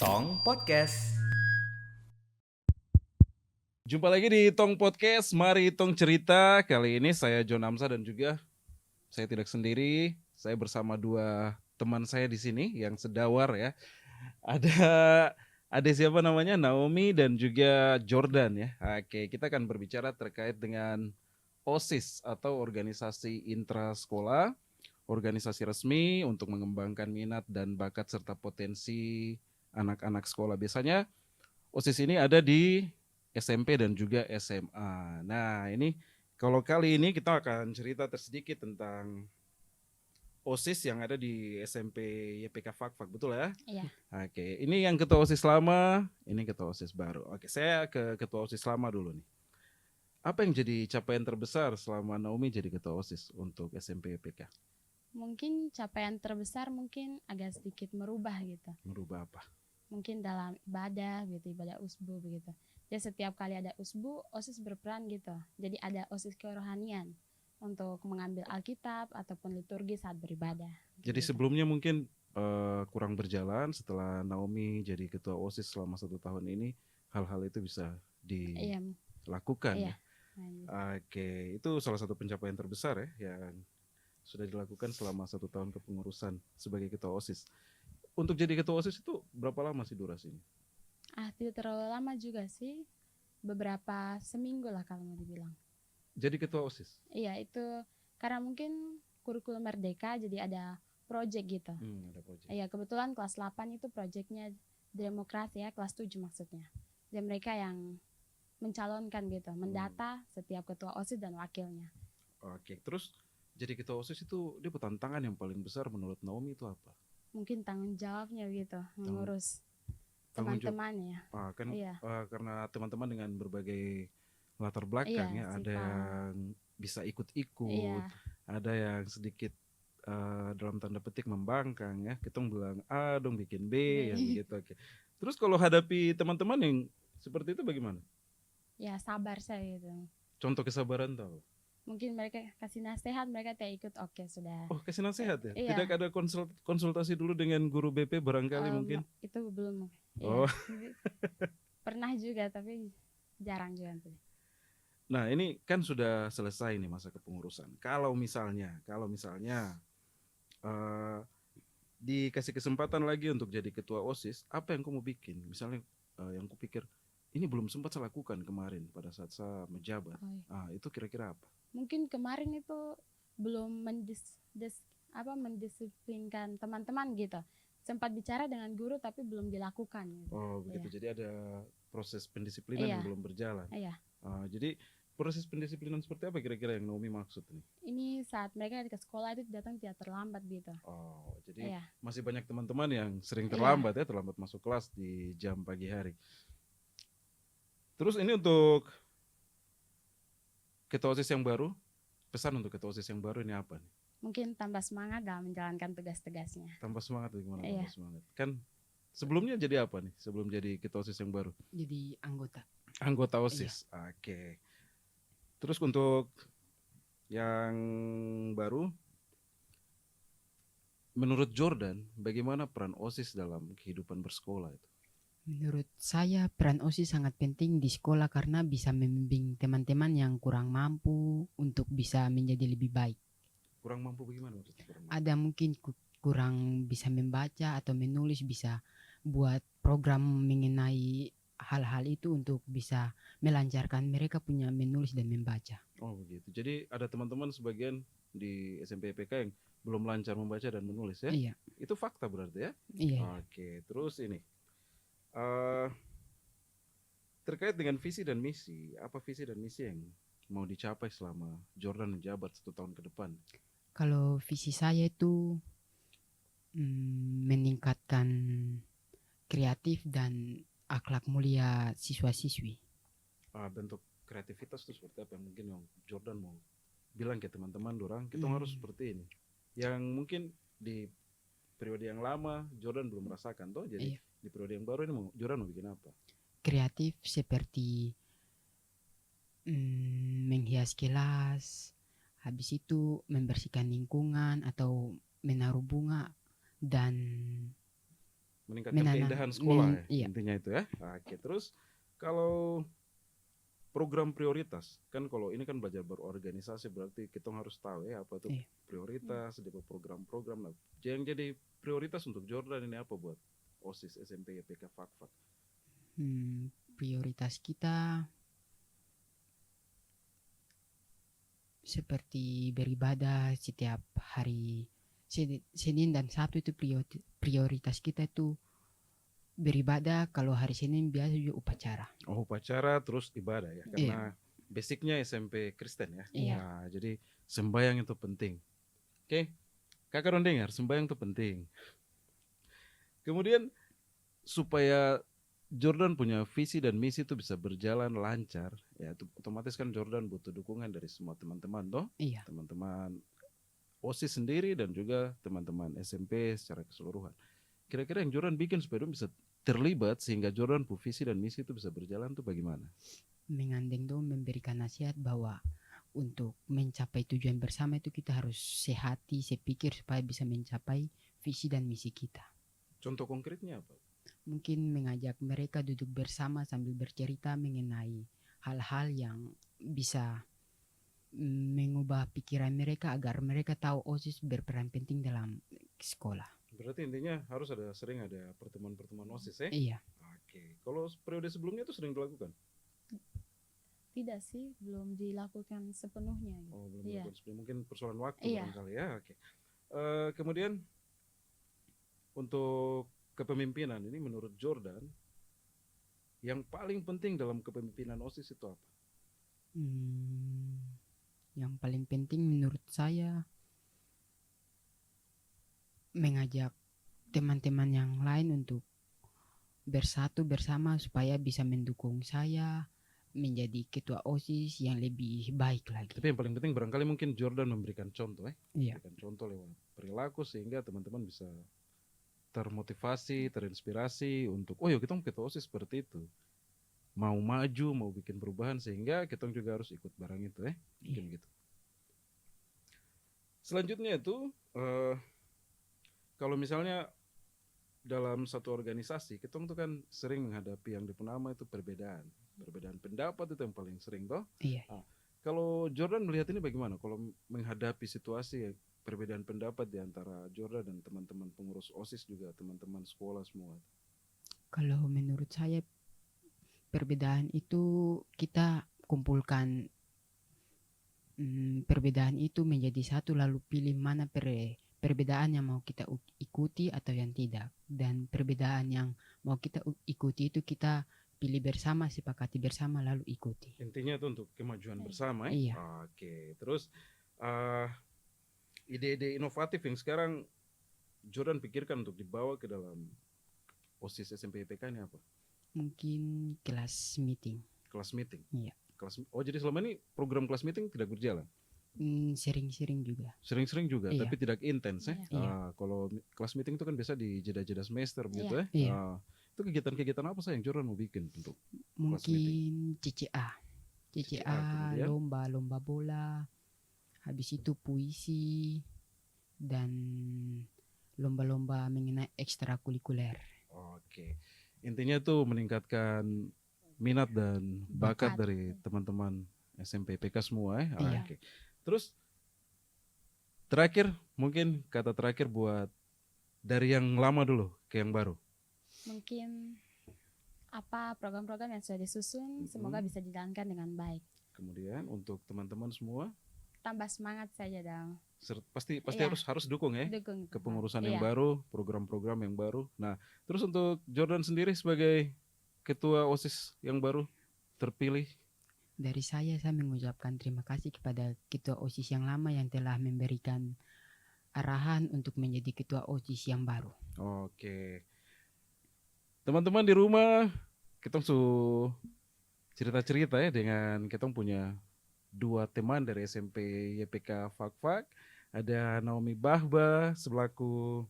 Tong Podcast. Jumpa lagi di Tong Podcast, mari Tong cerita. Kali ini saya John Amsa dan juga saya tidak sendiri. Saya bersama dua teman saya di sini yang sedawar ya. Ada siapa namanya? Naomi dan juga Jordan ya. Oke, kita akan berbicara terkait dengan OSIS atau organisasi intrasekolah, organisasi resmi untuk mengembangkan minat dan bakat serta potensi anak-anak sekolah. Biasanya OSIS ini ada di SMP dan juga SMA. Nah, ini kalau kali ini kita akan cerita sedikit tentang OSIS yang ada di SMP YPK Fakfak, betul ya? Iya. Oke, ini yang ketua OSIS lama, ini ketua OSIS baru. Oke, saya ke ketua OSIS lama dulu nih. Apa yang jadi capaian terbesar selama Naomi jadi ketua OSIS untuk SMP YPK? Mungkin capaian terbesar mungkin agak sedikit merubah gitu. Merubah apa? Mungkin dalam ibadah gitu, ibadah usbu begitu. Jadi setiap kali ada usbu, OSIS berperan gitu. Jadi ada OSIS kerohanian untuk mengambil Alkitab ataupun liturgi saat beribadah. Jadi gitu. sebelumnya mungkin kurang berjalan, setelah Naomi jadi ketua OSIS selama 1 tahun ini, hal-hal itu bisa Iya. dilakukan ya. Iya. Nah, gitu. Oke, itu salah satu pencapaian terbesar ya yang sudah dilakukan selama 1 tahun kepengurusan sebagai ketua OSIS. Untuk jadi ketua OSIS itu berapa lama sih durasinya? Tidak terlalu lama juga sih. Beberapa seminggu lah kalau mau dibilang. Jadi ketua OSIS? Iya, itu karena mungkin kurikulum merdeka jadi ada project gitu. Ada project. Iya, kebetulan kelas 8 itu proyeknya demokrasi ya, kelas 7 maksudnya. Dan mereka yang mencalonkan gitu, mendata setiap ketua OSIS dan wakilnya. Oke, terus jadi ketua OSIS itu dia tantangan yang paling besar menurut Naomi itu apa? Mungkin tanggung jawabnya gitu, mengurus tanggung jawab. teman-temannya. Iya. Karena teman-teman dengan berbagai latar belakang Iya, ya, ada sifat. yang bisa ikut-ikut, Iya. ada yang sedikit dalam tanda petik membangkang ya, kita bilang A dong bikin B ya begitu. Oke. Terus kalau hadapi teman-teman yang seperti itu bagaimana? Ya sabar saya gitu. Contoh kesabaran tahu? Mungkin mereka kasih nasihat, mereka tidak ikut, oke sudah. Oh, kasih nasihat ya? Iya. Tidak ada konsultasi dulu dengan guru BP barangkali mungkin? Itu belum. Oh. Iya. Pernah juga tapi jarang juga. Nah, ini kan sudah selesai nih masa kepengurusan. Kalau misalnya dikasih kesempatan lagi untuk jadi ketua OSIS, apa yang kamu bikin? Misalnya yang kupikir ini belum sempat saya lakukan kemarin pada saat saya menjabat. Itu kira-kira apa? Mungkin kemarin itu belum mendisiplinkan teman-teman gitu. Sempat bicara dengan guru tapi belum dilakukan. Gitu. Oh begitu. Iya. Jadi ada proses pendisiplinan yang belum berjalan. Iya. Jadi proses pendisiplinan seperti apa kira-kira yang Naomi maksud nih? Ini saat mereka ke sekolah itu datang tidak terlambat gitu. Oh, jadi Iya. masih banyak teman-teman yang sering terlambat ya, terlambat masuk kelas di jam pagi hari. Terus ini untuk ketua OSIS yang baru, pesan untuk ketua OSIS yang baru ini apa nih? Mungkin tambah semangat dalam menjalankan tugas-tugasnya. Tambah semangat bagaimana? Iya. Tambah semangat. Kan sebelumnya jadi apa nih? Sebelum jadi ketua OSIS yang baru? Jadi anggota. Anggota OSIS. Iya. Oke. Terus untuk yang baru, menurut Jordan, bagaimana peran OSIS dalam kehidupan bersekolah itu? Menurut saya peran OSIS sangat penting di sekolah karena bisa membimbing teman-teman yang kurang mampu untuk bisa menjadi lebih baik. Kurang mampu bagaimana maksudnya? Ada mungkin kurang bisa membaca atau menulis, bisa buat program mengenai hal-hal itu untuk bisa melancarkan mereka punya menulis dan membaca. Oh begitu. Jadi ada teman-teman sebagian di SMP PK yang belum lancar membaca dan menulis ya? Iya. Itu fakta berarti ya? Iya. Oke, terus ini terkait dengan visi dan misi, apa visi dan misi yang mau dicapai selama Jordan menjabat 1 tahun ke depan? Kalau visi saya itu meningkatkan kreatif dan akhlak mulia siswa-siswi. Bentuk kreativitas itu seperti apa yang mungkin yang Jordan mau bilang ke teman-teman dorang, kita harus seperti ini. Yang mungkin di periode yang lama Jordan belum merasakan toh, jadi di periode yang baru ini Jordan mau bikin apa? Kreatif seperti menghias kelas, habis itu membersihkan lingkungan atau menaruh bunga dan meningkatkan Menanam, keindahan sekolah ya, iya. intinya itu ya. Oke, terus kalau program prioritas kan, kalau ini kan belajar berorganisasi berarti kita harus tahu ya apa itu Iya. prioritas di program-program. Nah, yang jadi prioritas untuk Jordan ini apa buat OSIS SMP YPK Fakfak? Prioritas kita seperti beribadah setiap hari Senin dan Sabtu itu prioritas kita itu beribadah. Kalau hari Senin biasa juga upacara. Oh, upacara terus ibadah ya, karena basicnya SMP Kristen ya. Iya. Nah, jadi sembahyang itu penting. Oke, kakak Ron dengar sembahyang itu penting. Kemudian supaya Jordan punya visi dan misi itu bisa berjalan lancar, ya itu otomatis kan Jordan butuh dukungan dari semua teman-teman toh, Iya. teman-teman OSIS sendiri dan juga teman-teman SMP secara keseluruhan. Kira-kira yang Jordan bikin supaya dia bisa terlibat sehingga Jordan punya visi dan misi itu bisa berjalan tuh bagaimana? Mengandeng dong memberikan nasihat bahwa untuk mencapai tujuan bersama itu kita harus sehati, sepikir supaya bisa mencapai visi dan misi kita. Contoh konkretnya apa? Mungkin mengajak mereka duduk bersama sambil bercerita mengenai hal-hal yang bisa mengubah pikiran mereka agar mereka tahu OSIS berperan penting dalam sekolah. Berarti intinya harus sering ada pertemuan-pertemuan OSIS ya? Iya. Oke, kalau periode sebelumnya itu sering dilakukan? Tidak sih, belum dilakukan sepenuhnya gitu. Oh, belum Iya. dilakukan sebelum, mungkin persoalan waktu Iya. barangkali ya. Oke. Kemudian untuk kepemimpinan ini menurut Jordan yang paling penting dalam kepemimpinan OSIS itu apa? Yang paling penting menurut saya mengajak teman-teman yang lain untuk bersatu bersama supaya bisa mendukung saya menjadi ketua OSIS yang lebih baik lagi. Tapi yang paling penting barangkali mungkin Jordan memberikan contoh Iya. memberikan contoh lewat perilaku sehingga teman-teman bisa termotivasi, terinspirasi untuk oh ya kita mau ketua OSIS seperti itu. Mau maju, mau bikin perubahan sehingga kita juga harus ikut barang itu mungkin gitu. Selanjutnya itu kalau misalnya dalam satu organisasi kita tuh kan sering menghadapi yang dipenama itu perbedaan pendapat, itu yang paling sering toh. Iya. Kalau Jordan melihat ini bagaimana kalau menghadapi situasi perbedaan pendapat di antara Jordan dan teman-teman pengurus OSIS juga teman-teman sekolah semua? Kalau menurut saya perbedaan itu kita kumpulkan perbedaan itu menjadi satu lalu pilih mana perbedaan yang mau kita ikuti atau yang tidak, dan perbedaan yang mau kita ikuti itu kita pilih bersama, sepakati bersama lalu ikuti. Intinya itu untuk kemajuan bersama Iya. Oke, terus ide-ide inovatif yang sekarang Jordan pikirkan untuk dibawa ke dalam OSIS SMP IPK ini apa? Mungkin kelas meeting. Kelas meeting. Iya. Jadi selama ini program kelas meeting tidak berjalan? Sering-sering juga. Sering-sering juga, Iya. tapi tidak intens ya. Iya. Kalau kelas meeting itu kan biasa di jeda-jeda semester begitu ya. Iya. Itu kegiatan-kegiatan apa sih yang Jordan mau bikin untuk Mungkin CCA, kemudian? lomba bola, habis itu puisi dan lomba-lomba mengenai ekstrakurikuler. Oke, intinya tuh meningkatkan minat dan bakat dari teman-teman SMP PK semua ya. Iya. Oke. Terus terakhir mungkin kata terakhir buat dari yang lama dulu ke yang baru. Mungkin apa program-program yang sudah disusun semoga bisa dijalankan dengan baik. Kemudian untuk teman-teman semua Tambah semangat saja dong. pasti Iya. harus dukung ya Dukung kepengurusan Iya. yang baru, program-program yang baru. Nah, terus untuk Jordan sendiri sebagai ketua OSIS yang baru terpilih, Dari saya mengucapkan terima kasih kepada ketua OSIS yang lama yang telah memberikan arahan untuk menjadi ketua OSIS yang baru. Oke. Teman-teman di rumah, kita cerita-cerita ya dengan kita punya dua teman dari SMP YPK Fakfak. Ada Naomi Bahba selaku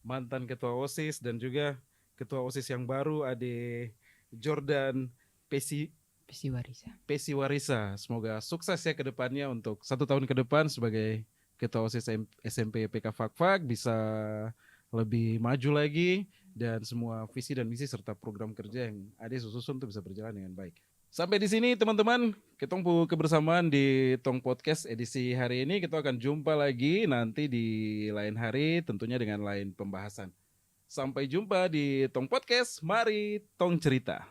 mantan ketua OSIS dan juga ketua OSIS yang baru Ade Jordan Pesiwarisa. Semoga sukses ya ke depannya untuk 1 tahun ke depan sebagai ketua OSIS SMP YPK Fakfak, bisa lebih maju lagi, dan semua visi dan misi serta program kerja yang Ade susun tuh bisa berjalan dengan baik. Sampai di sini teman-teman, kita kebersamaan di Tong Podcast edisi hari ini. Kita akan jumpa lagi nanti di lain hari, tentunya dengan lain pembahasan. Sampai jumpa di Tong Podcast, mari Tong cerita.